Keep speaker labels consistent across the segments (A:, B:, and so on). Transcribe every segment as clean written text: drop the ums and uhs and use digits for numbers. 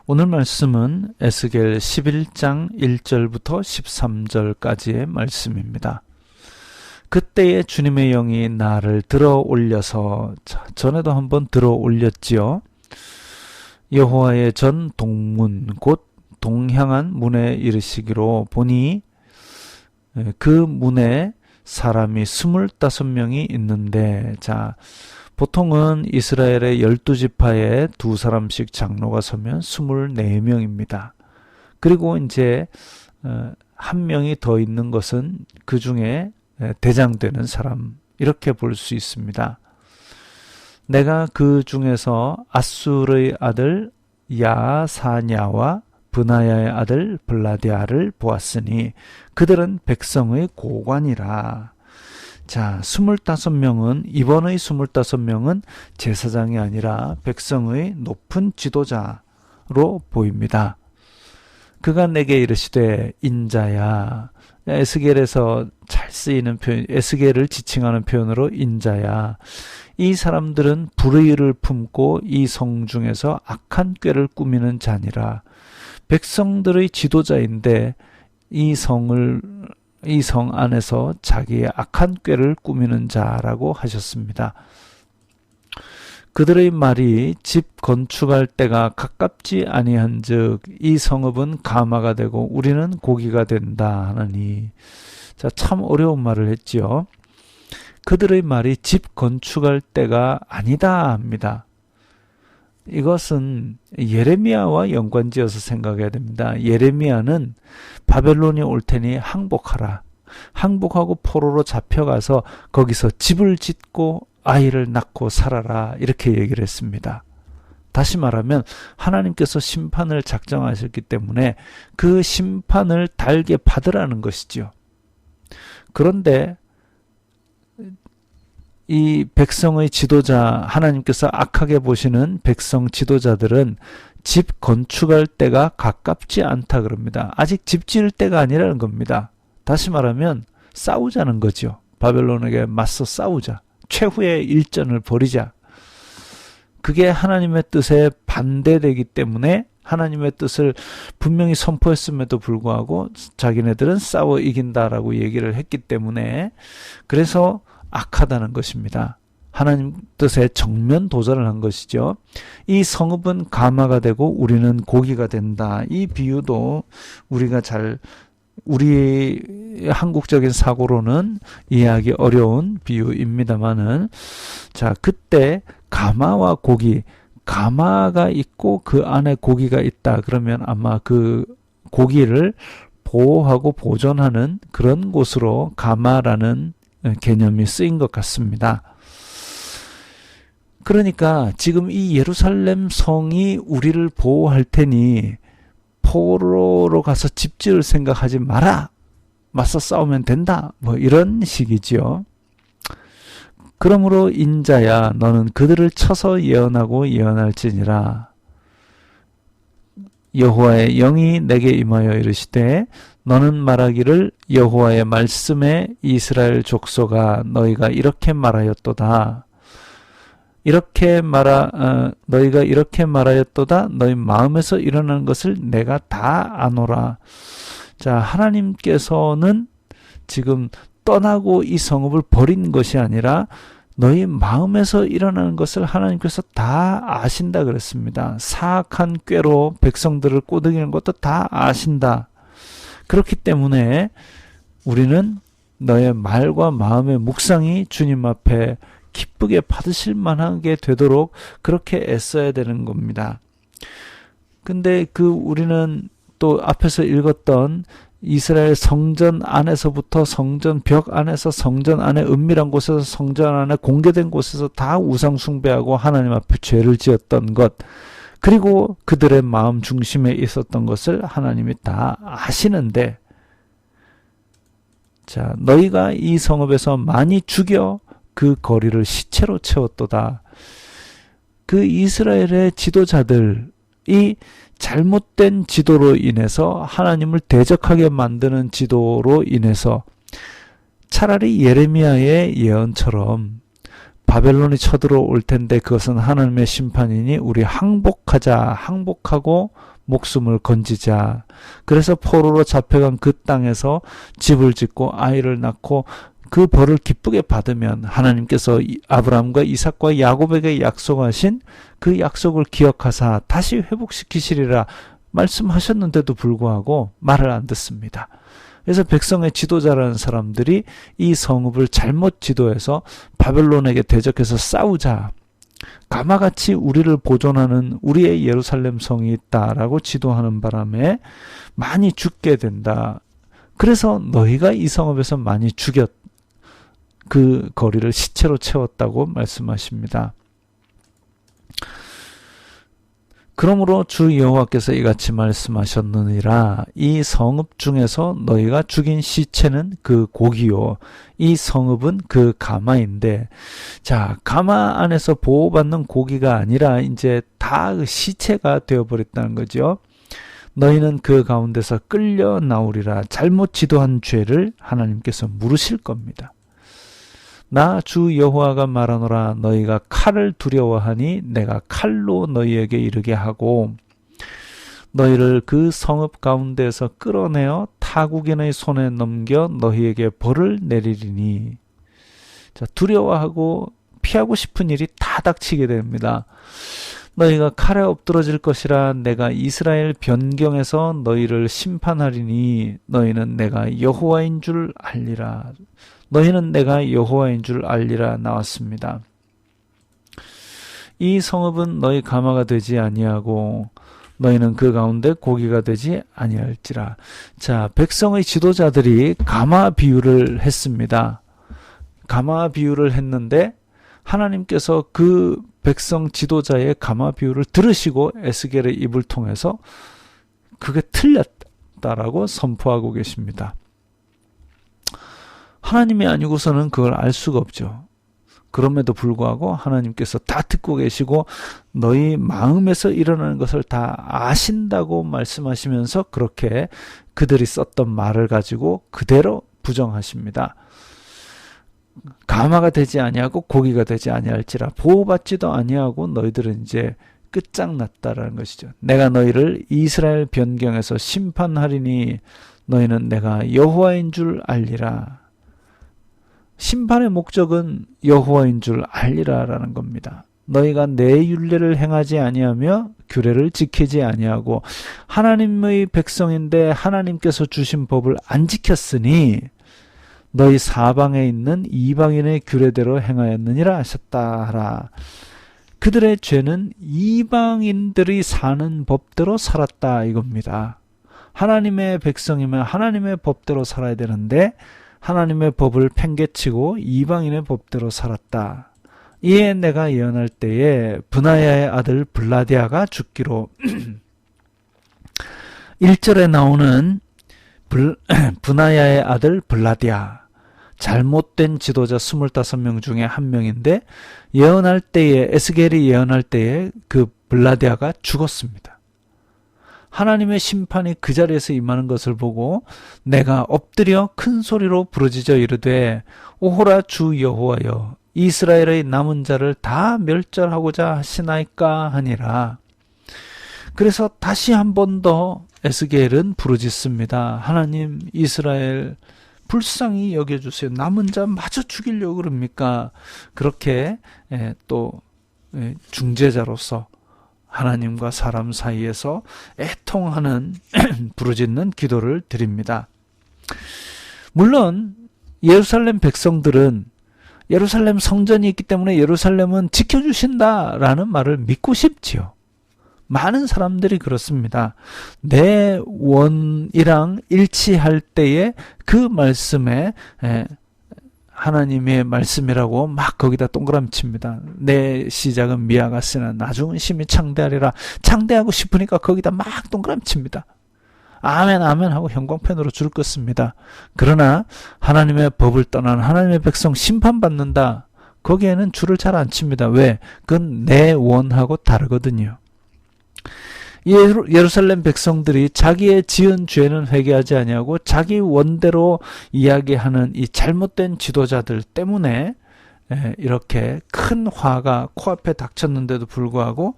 A: 오늘 말씀은 에스겔 11장 1절부터 13절까지의 말씀입니다. 그때에 주님의 영이 나를 들어 올려서, 전에도 한번 들어 올렸지요. 여호와의 전 동문 곧 동향한 문에 이르시기로 보니 그 문에 사람이 25명이 있는데, 보통은 이스라엘의 12지파에 두 사람씩 장로가 서면 24명입니다. 그리고 이제 한 명이 더 있는 것은 그 중에 대장되는 사람, 이렇게 볼 수 있습니다. 내가 그 중에서 아술의 아들 야사냐와 브나야의 아들 블라디아를 보았으니 그들은 백성의 고관이라. 25명은, 이번의 25명은 제사장이 아니라 백성의 높은 지도자로 보입니다. 그가 내게 이르시되 인자야. 에스겔에서 잘 쓰이는 표현, 에스겔을 지칭하는 표현으로 인자야. 이 사람들은 불의를 품고 이 성 중에서 악한 꾀를 꾸미는 자니라. 백성들의 지도자인데 이 성 안에서 자기의 악한 꾀를 꾸미는 자라고 하셨습니다. 그들의 말이 집 건축할 때가 가깝지 아니한즉 이 성읍은 가마가 되고 우리는 고기가 된다 하느니. 참 어려운 말을 했지요. 그들의 말이 집 건축할 때가 아니다 합니다. 이것은 예레미야와 연관지어서 생각해야 됩니다. 예레미야는 바벨론이 올 테니 항복하라. 항복하고 포로로 잡혀가서 거기서 집을 짓고 아이를 낳고 살아라. 이렇게 얘기를 했습니다. 다시 말하면 하나님께서 심판을 작정하셨기 때문에 그 심판을 달게 받으라는 것이죠. 그런데 이 백성의 지도자, 하나님께서 악하게 보시는 백성 지도자들은 집 건축할 때가 가깝지 않다 그럽니다. 아직 집 지을 때가 아니라는 겁니다. 다시 말하면 싸우자는 거죠. 바벨론에게 맞서 싸우자. 최후의 일전을 벌이자. 그게 하나님의 뜻에 반대되기 때문에 하나님의 뜻을 분명히 선포했음에도 불구하고 자기네들은 싸워 이긴다라고 얘기를 했기 때문에, 그래서 악하다는 것입니다. 하나님 뜻에 정면 도전을 한 것이죠. 이 성읍은 가마가 되고 우리는 고기가 된다. 이 비유도 우리가 우리 한국적인 사고로는 이해하기 어려운 비유입니다만은, 그때 가마와 고기, 가마가 있고 그 안에 고기가 있다. 그러면 아마 그 고기를 보호하고 보존하는 그런 곳으로 가마라는 개념이 쓰인 것 같습니다. 그러니까 지금 이 예루살렘 성이 우리를 보호할 테니 포로로 가서 집 지을 생각하지 마라. 맞서 싸우면 된다. 이런 식이지요. 그러므로 인자야, 너는 그들을 쳐서 예언하고 예언할지니라. 여호와의 영이 내게 임하여 이르시되 너는 말하기를 여호와의 말씀에 이스라엘 족속아 너희가 이렇게 말하였도다. 너희가 이렇게 말하였도다. 너희 마음에서 일어나는 것을 내가 다 아노라. 하나님께서는 지금 떠나고 이 성읍을 버린 것이 아니라 너희 마음에서 일어나는 것을 하나님께서 다 아신다 그랬습니다. 사악한 꾀로 백성들을 꼬드기는 것도 다 아신다. 그렇기 때문에 우리는 너의 말과 마음의 묵상이 주님 앞에 기쁘게 받으실 만하게 되도록 그렇게 애써야 되는 겁니다. 근데 우리는 또 앞에서 읽었던 이스라엘 성전 안에서부터 성전 벽 안에서 성전 안에 은밀한 곳에서 성전 안에 공개된 곳에서 다 우상 숭배하고 하나님 앞에 죄를 지었던 것, 그리고 그들의 마음 중심에 있었던 것을 하나님이 다 아시는데, 너희가 이 성읍에서 많이 죽여 그 거리를 시체로 채웠도다. 그 이스라엘의 지도자들이 잘못된 지도로 인해서, 하나님을 대적하게 만드는 지도로 인해서 차라리 예레미야의 예언처럼 바벨론이 쳐들어올 텐데 그것은 하나님의 심판이니 우리 항복하자. 항복하고 목숨을 건지자. 그래서 포로로 잡혀간 그 땅에서 집을 짓고 아이를 낳고 그 벌을 기쁘게 받으면 하나님께서 아브라함과 이삭과 야곱에게 약속하신 그 약속을 기억하사 다시 회복시키시리라 말씀하셨는데도 불구하고 말을 안 듣습니다. 그래서 백성의 지도자라는 사람들이 이 성읍을 잘못 지도해서 바벨론에게 대적해서 싸우자. 가마같이 우리를 보존하는 우리의 예루살렘 성이 있다라고 지도하는 바람에 많이 죽게 된다. 그래서 너희가 이 성읍에서 많이 죽였, 그 거리를 시체로 채웠다고 말씀하십니다. 그러므로 주 여호와께서 이같이 말씀하셨느니라. 이 성읍 중에서 너희가 죽인 시체는 그 고기요, 이 성읍은 그 가마인데, 자, 가마 안에서 보호받는 고기가 아니라 이제 다 그 시체가 되어버렸다는 거죠. 너희는 그 가운데서 끌려 나오리라. 잘못 지도한 죄를 하나님께서 물으실 겁니다. 나 주 여호와가 말하노라. 너희가 칼을 두려워하니 내가 칼로 너희에게 이르게 하고 너희를 그 성읍 가운데에서 끌어내어 타국인의 손에 넘겨 너희에게 벌을 내리리니. 자, 두려워하고 피하고 싶은 일이 다 닥치게 됩니다. 너희가 칼에 엎드러질 것이라. 내가 이스라엘 변경에서 너희를 심판하리니 너희는 내가 여호와인 줄 알리라. 너희는 내가 여호와인 줄 알리라 나왔습니다. 이 성읍은 너희 가마가 되지 아니하고 너희는 그 가운데 고기가 되지 아니할지라. 자, 백성의 지도자들이 가마 비유를 했습니다. 가마 비유를 했는데 하나님께서 그 백성 지도자의 가마 비유를 들으시고 에스겔의 입을 통해서 그게 틀렸다라고 선포하고 계십니다. 하나님이 아니고서는 그걸 알 수가 없죠. 그럼에도 불구하고 하나님께서 다 듣고 계시고 너희 마음에서 일어나는 것을 다 아신다고 말씀하시면서 그렇게 그들이 썼던 말을 가지고 그대로 부정하십니다. 가마가 되지 아니하고 고기가 되지 아니할지라. 보호받지도 아니하고 너희들은 이제 끝장났다라는 것이죠. 내가 너희를 이스라엘 변경에서 심판하리니 너희는 내가 여호와인 줄 알리라. 심판의 목적은 여호와인 줄 알리라라는 겁니다. 너희가 내 율례를 행하지 아니하며 규례를 지키지 아니하고 하나님의 백성인데 하나님께서 주신 법을 안 지켰으니 너희 사방에 있는 이방인의 규례대로 행하였느니라 하셨다 하라. 그들의 죄는 이방인들이 사는 법대로 살았다 이겁니다. 하나님의 백성이면 하나님의 법대로 살아야 되는데 하나님의 법을 팽개치고 이방인의 법대로 살았다. 이에 내가 예언할 때에 브나야의 아들 블라디아가 죽기로 1절에 나오는 브나야의 아들 블라디아, 잘못된 지도자 25명 중에 한 명인데 예언할 때에, 에스겔이 예언할 때에 그 블라디아가 죽었습니다. 하나님의 심판이 그 자리에서 임하는 것을 보고 내가 엎드려 큰 소리로 부르짖어 이르되 오호라 주 여호와여 이스라엘의 남은 자를 다 멸절하고자 하시나이까 하니라. 그래서 다시 한 번 더 에스겔은 부르짖습니다. 하나님, 이스라엘 불쌍히 여겨주세요. 남은 자 마저 죽이려고 그럽니까? 그렇게 또 중재자로서 하나님과 사람 사이에서 애통하는 부르짖는 기도를 드립니다. 물론 예루살렘 백성들은 예루살렘 성전이 있기 때문에 예루살렘은 지켜주신다라는 말을 믿고 싶지요. 많은 사람들이 그렇습니다. 내 원이랑 일치할 때에 그 말씀에 하나님의 말씀이라고 막 거기다 동그라미 칩니다. 내 시작은 미아가스나 나중은 심히 창대하리라. 창대하고 싶으니까 거기다 막 동그라미 칩니다. 아멘 아멘 하고 형광펜으로 줄 긋습니다. 그러나 하나님의 법을 떠난 하나님의 백성 심판받는다. 거기에는 줄을 잘 안 칩니다. 왜? 그건 내 원하고 다르거든요. 예루살렘 백성들이 자기의 지은 죄는 회개하지 아니하고 자기 원대로 이야기하는 이 잘못된 지도자들 때문에 이렇게 큰 화가 코앞에 닥쳤는데도 불구하고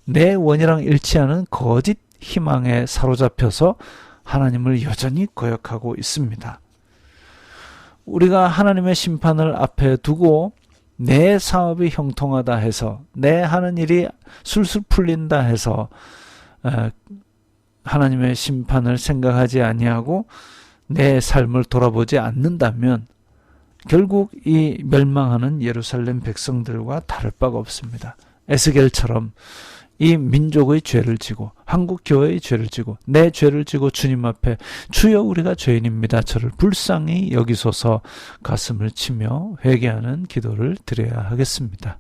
A: 내 원이랑 일치하는 거짓 희망에 사로잡혀서 하나님을 여전히 거역하고 있습니다. 우리가 하나님의 심판을 앞에 두고 내 사업이 형통하다 해서, 내 하는 일이 술술 풀린다 해서 하나님의 심판을 생각하지 아니하고 내 삶을 돌아보지 않는다면 결국 이 멸망하는 예루살렘 백성들과 다를 바가 없습니다. 에스겔처럼 이 민족의 죄를 지고 한국 교회의 죄를 지고 내 죄를 지고 주님 앞에 주여 우리가 죄인입니다. 저를 불쌍히 여기소서 가슴을 치며 회개하는 기도를 드려야 하겠습니다.